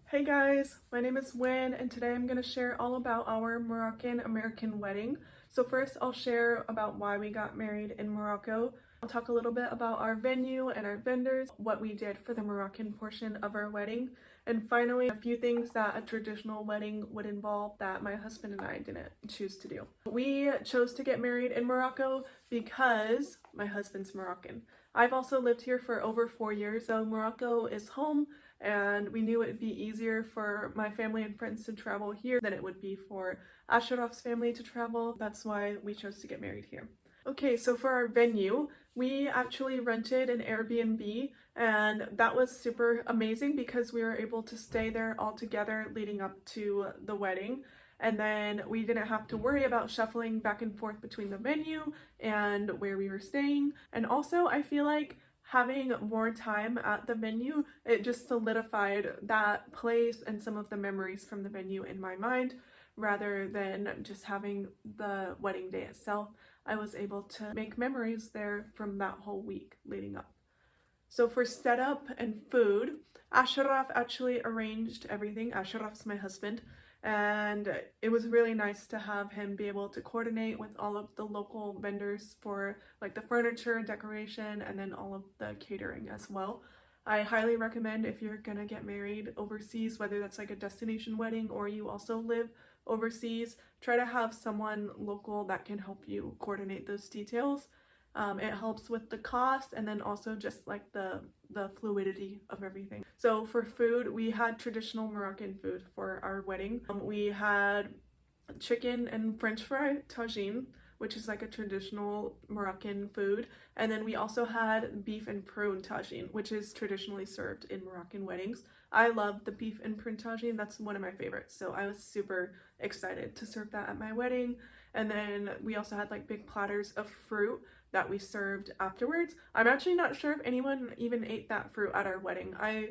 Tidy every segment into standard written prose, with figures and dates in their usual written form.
Hey guys, my name is Win and today I'm going to share all about our Moroccan-American wedding. So first I'll share about why we got married in Morocco. I'll talk a little bit about our venue and our vendors, what we did for the Moroccan portion of our wedding, and finally a few things that a traditional wedding would involve that my husband and I didn't choose to do. We chose to get married in Morocco because my husband's Moroccan. I've also lived here for over 4 years, so Morocco is home and we knew it would be easier for my family and friends to travel here than it would be for Ashraf's family to travel. That's why we chose to get married here. Okay, so for our venue, we actually rented an Airbnb and that was super amazing because we were able to stay there all together leading up to the wedding. And then we didn't have to worry about shuffling back and forth between the venue and where we were staying. And also, I feel like having more time at the venue, it just solidified that place and some of the memories from the venue in my mind rather than just having the wedding day itself. I was able to make memories there from that whole week leading up. So for setup and food, Ashraf actually arranged everything. Ashraf's my husband, and it was really nice to have him be able to coordinate with all of the local vendors for like the furniture, decoration, and then all of the catering as well. I highly recommend if you're gonna get married overseas, whether that's like a destination wedding or you also live overseas, try to have someone local that can help you coordinate those details. It helps with the cost and then also just like the fluidity of everything. So for food, we had traditional Moroccan food for our wedding. We had chicken and French fry tagine, which is like a traditional Moroccan food. And then we also had beef and prune tagine, which is traditionally served in Moroccan weddings. I love the beef and prune tagine. That's one of my favorites. So I was super excited to serve that at my wedding. And then we also had like big platters of fruit that we served afterwards. I'm actually not sure if anyone even ate that fruit at our wedding. I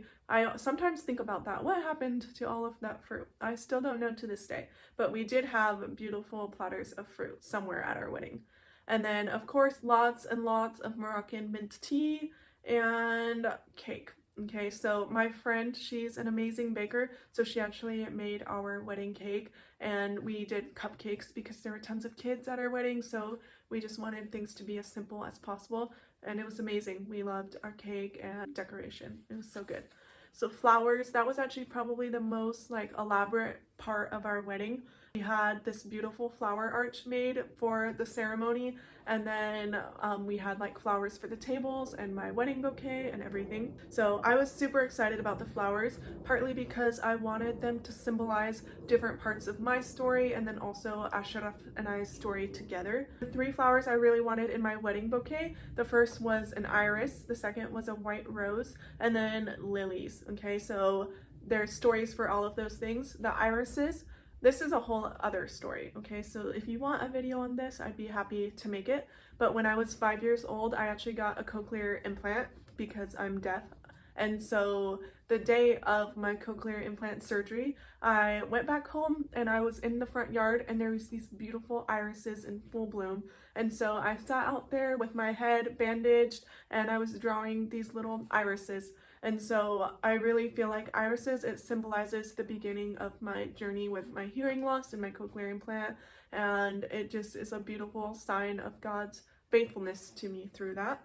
sometimes think about that. What happened to all of that fruit? I still don't know to this day, but we did have beautiful platters of fruit somewhere at our wedding. And then of course, lots and lots of Moroccan mint tea and cake. Okay, so my friend, she's an amazing baker, so she actually made our wedding cake, and we did cupcakes because there were tons of kids at our wedding, so we just wanted things to be as simple as possible, and it was amazing. We loved our cake and decoration. It was so good. So flowers, that was actually probably the most like elaborate part of our wedding. We had this beautiful flower arch made for the ceremony, and then we had like flowers for the tables and my wedding bouquet and everything. So I was super excited about the flowers, partly because I wanted them to symbolize different parts of my story and then also Ashraf and I's story together. The 3 flowers I really wanted in my wedding bouquet, the first was an iris, the second was a white rose, and then lilies. Okay, so there's stories for all of those things. The irises, this is a whole other story, okay? So if you want a video on this, I'd be happy to make it. But when I was 5 years old, I actually got a cochlear implant because I'm deaf. And so the day of my cochlear implant surgery, I went back home and I was in the front yard and there was these beautiful irises in full bloom. And so I sat out there with my head bandaged and I was drawing these little irises. And so I really feel like irises, it symbolizes the beginning of my journey with my hearing loss and my cochlear implant. And it just is a beautiful sign of God's faithfulness to me through that.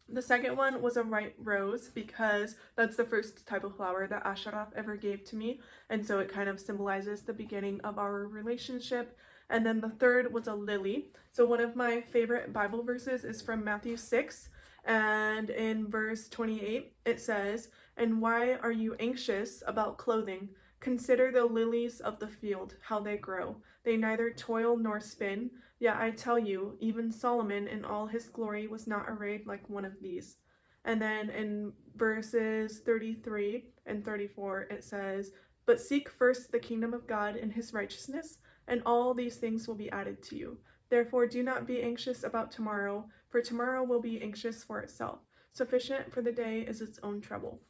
The second one was a white rose because that's the first type of flower that Ashraf ever gave to me. And so it kind of symbolizes the beginning of our relationship. And then the third was a lily. So one of my favorite Bible verses is from Matthew 6. And in verse 28, it says, "And why are you anxious about clothing? Consider the lilies of the field, how they grow. They neither toil nor spin. Yet I tell you, even Solomon in all his glory was not arrayed like one of these." And then in verses 33 and 34, it says, "But seek first the kingdom of God and his righteousness, and all these things will be added to you. Therefore do not be anxious about tomorrow, for tomorrow will be anxious for itself. Sufficient for the day is its own trouble."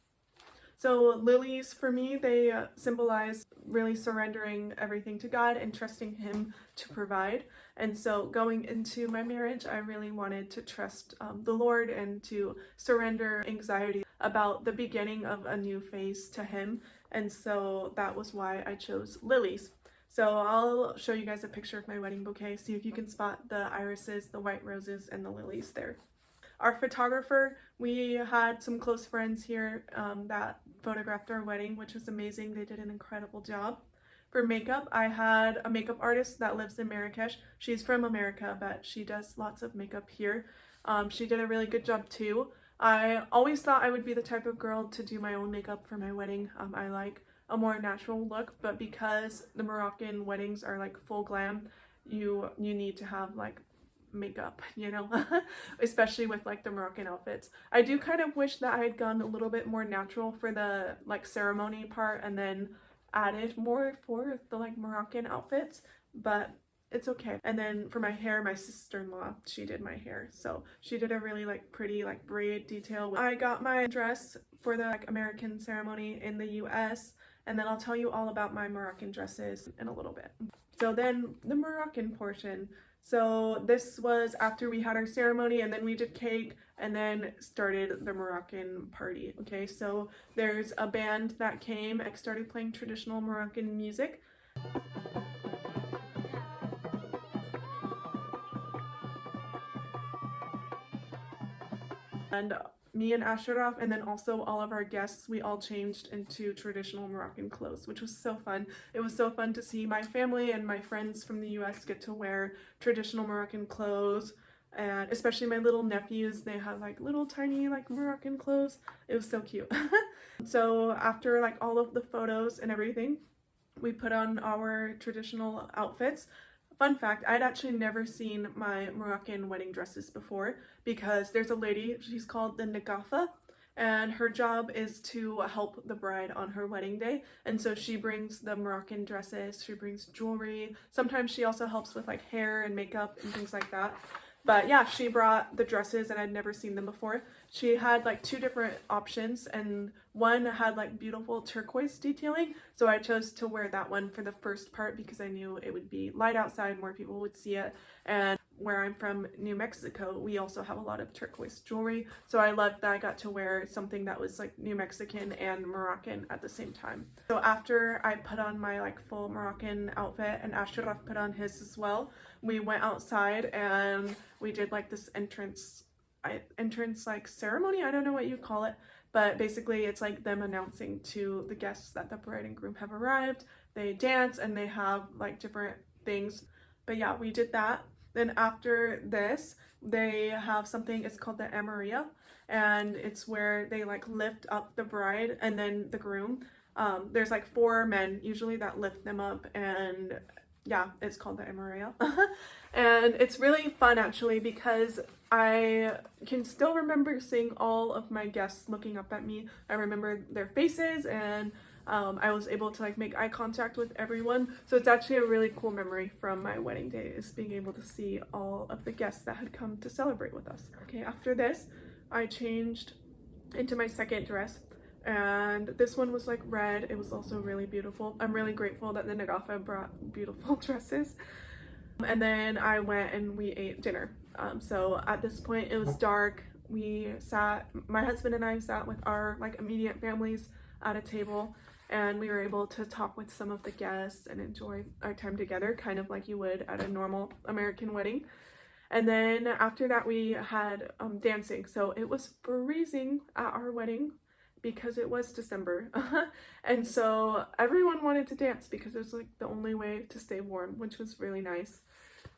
So lilies, for me, they symbolize really surrendering everything to God and trusting Him to provide. And so going into my marriage, I really wanted to trust the Lord and to surrender anxiety about the beginning of a new phase to Him. and so that was why I chose lilies. So I'll show you guys a picture of my wedding bouquet, see if you can spot the irises, the white roses, and the lilies there. Our photographer, we had some close friends here that photographed our wedding, which was amazing. They did an incredible job. For makeup, I had a makeup artist that lives in Marrakesh. She's from America, but she does lots of makeup here. She did a really good job too. I always thought I would be the type of girl to do my own makeup for my wedding. I like a more natural look, but because the Moroccan weddings are like full glam, you need to have like makeup, you know, especially with like the Moroccan outfits. I do kind of wish that I had gone a little bit more natural for the like ceremony part and then added more for the like Moroccan outfits, but it's okay. And then for my hair, my sister-in-law, she did my hair, so she did a really like pretty like braid detail. I got my dress for the like American ceremony in the US, and then I'll tell you all about my Moroccan dresses in a little bit. So then the Moroccan portion. So this was after we had our ceremony, and then we did cake, and then started the Moroccan party. Okay, so there's a band that came and started playing traditional Moroccan music. And me and Ashraf, and then also all of our guests, we all changed into traditional Moroccan clothes, which was so fun. It was so fun to see my family and my friends from the US get to wear traditional Moroccan clothes, and especially my little nephews, they have like little tiny like Moroccan clothes. It was so cute. So after like all of the photos and everything, we put on our traditional outfits. Fun fact, I'd actually never seen my Moroccan wedding dresses before, because there's a lady, she's called the Nagafa, and her job is to help the bride on her wedding day. And so she brings the Moroccan dresses, she brings jewelry, sometimes she also helps with like hair and makeup and things like that. But yeah, she brought the dresses and I'd never seen them before. She had like two different options, and one had like beautiful turquoise detailing. So I chose to wear that one for the first part because I knew it would be light outside, more people would see it. And where I'm from, New Mexico, we also have a lot of turquoise jewelry. So I loved that I got to wear something that was like New Mexican and Moroccan at the same time. So after I put on my like full Moroccan outfit and Ashraf put on his as well, we went outside and we did like this entrance like ceremony. I don't know what you call it, but basically it's like them announcing to the guests that the bride and groom have arrived. They dance and they have like different things. But yeah, we did that. Then after this, they have something, it's called the Amaria, and it's where they like lift up the bride and then the groom. There's like 4 men usually that lift them up, and yeah, it's called the Amaria. And it's really fun actually, because I can still remember seeing all of my guests looking up at me. I remember their faces, and I was able to like make eye contact with everyone. So it's actually a really cool memory from my wedding day, is being able to see all of the guests that had come to celebrate with us. Okay, after this, I changed into my second dress, and this one was like red. It was also really beautiful. I'm really grateful that the Nagafa brought beautiful dresses. And then I went and we ate dinner. So at this point it was dark. My husband and I sat with our like immediate families at a table, and we were able to talk with some of the guests and enjoy our time together, kind of like you would at a normal American wedding. And then after that we had dancing. So it was freezing at our wedding because it was December. And so everyone wanted to dance because it was like the only way to stay warm, which was really nice.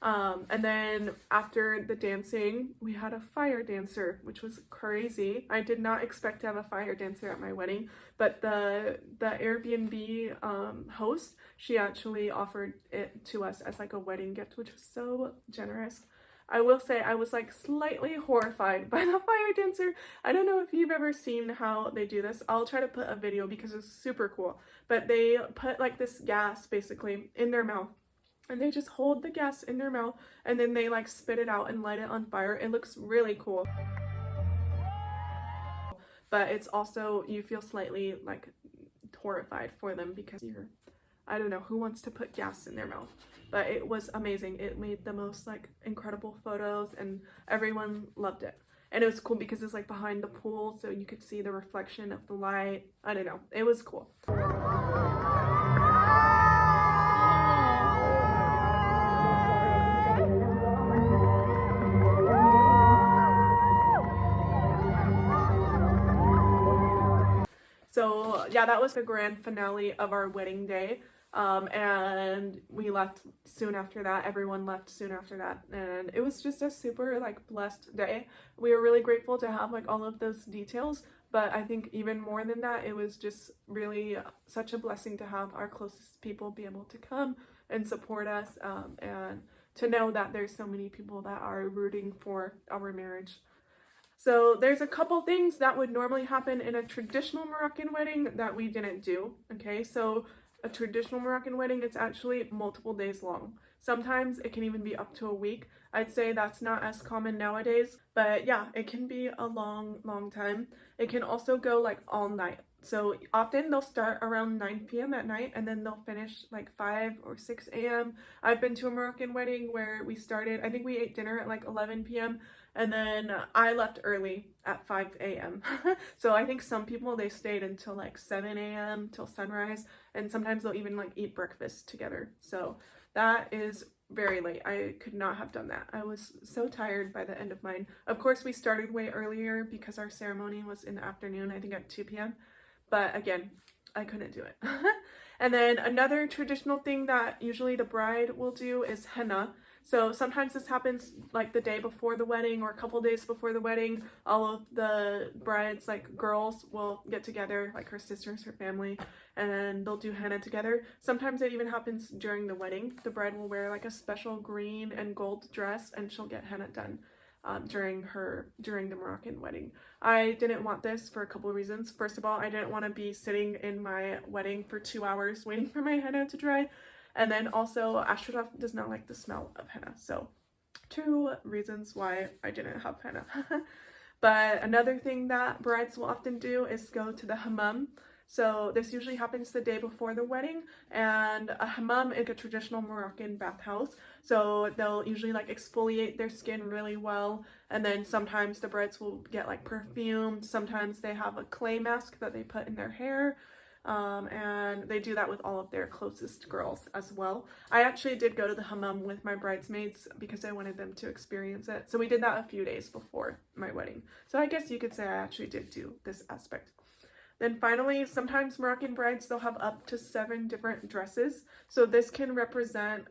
And then after the dancing, we had a fire dancer, which was crazy. I did not expect to have a fire dancer at my wedding, but the Airbnb host, she actually offered it to us as like a wedding gift, which was so generous. I will say I was like slightly horrified by the fire dancer. I don't know if you've ever seen how they do this. I'll try to put a video because it's super cool. But they put like this gas basically in their mouth, and they just hold the gas in their mouth and then they like spit it out and light it on fire. It looks really cool. But it's also, you feel slightly like horrified for them because I don't know who wants to put gas in their mouth. But it was amazing. It made the most like incredible photos and everyone loved it. And it was cool because it's like behind the pool, so you could see the reflection of the light. I don't know, it was cool. So yeah, that was the grand finale of our wedding day. And we left soon after that. Everyone left soon after that, and it was just a super like blessed day. We were really grateful to have like all of those details, but I think even more than that, it was just really such a blessing to have our closest people be able to come and support us, and to know that there's so many people that are rooting for our marriage. So there's a couple things that would normally happen in a traditional Moroccan wedding that we didn't do. Okay, so a traditional Moroccan wedding, it's actually multiple days long. Sometimes it can even be up to a week. I'd say that's not as common nowadays, but yeah, it can be a long time. It can also go like all night. So often they'll start around 9 p.m. at night and then they'll finish like 5 or 6 a.m. I've been to a Moroccan wedding where we started, I think we ate dinner at like 11 p.m. and then I left early at 5 a.m. So I think some people, they stayed until like 7 a.m. till sunrise, and sometimes they'll even like eat breakfast together. So that is very late. I could not have done that. I was so tired by the end of mine. Of course, we started way earlier because our ceremony was in the afternoon, I think at 2 p.m. But again, I couldn't do it. And then another traditional thing that usually the bride will do is henna. So sometimes this happens like the day before the wedding or a couple days before the wedding. All of the bride's like girls will get together, like her sisters, her family, and then they'll do henna together. Sometimes it even happens during the wedding. The bride will wear like a special green and gold dress and she'll get henna done during the Moroccan wedding. I didn't want this for a couple of reasons. First of all, I didn't want to be sitting in my wedding for 2 hours waiting for my henna to dry. And then also, Ashraf does not like the smell of henna. So 2 reasons why I didn't have henna. But another thing that brides will often do is go to the hammam. So this usually happens the day before the wedding, and a hammam is a traditional Moroccan bathhouse. So they'll usually like exfoliate their skin really well, and then sometimes the brides will get like perfume. Sometimes they have a clay mask that they put in their hair. And they do that with all of their closest girls as well. I actually did go to the hammam with my bridesmaids because I wanted them to experience it. So we did that a few days before my wedding. So I guess you could say I actually did do this aspect. Then finally, sometimes Moroccan brides, they'll have up to 7 different dresses. So this can represent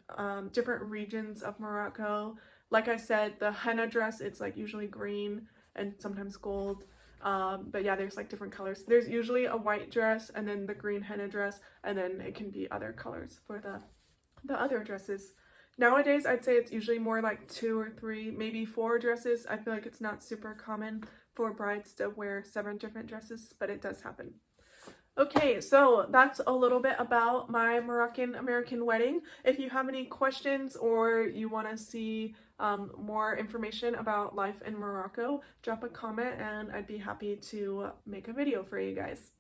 different regions of Morocco. Like I said, the henna dress, it's like usually green and sometimes gold. But yeah, there's like different colors. There's usually a white dress and then the green henna dress, and then it can be other colors for the other dresses. Nowadays, I'd say it's usually more like 2 or 3, maybe 4 dresses. I feel like it's not super common for brides to wear 7 different dresses, but it does happen. Okay, so that's a little bit about my Moroccan American wedding. If you have any questions or you want to see more information about life in Morocco, drop a comment and I'd be happy to make a video for you guys.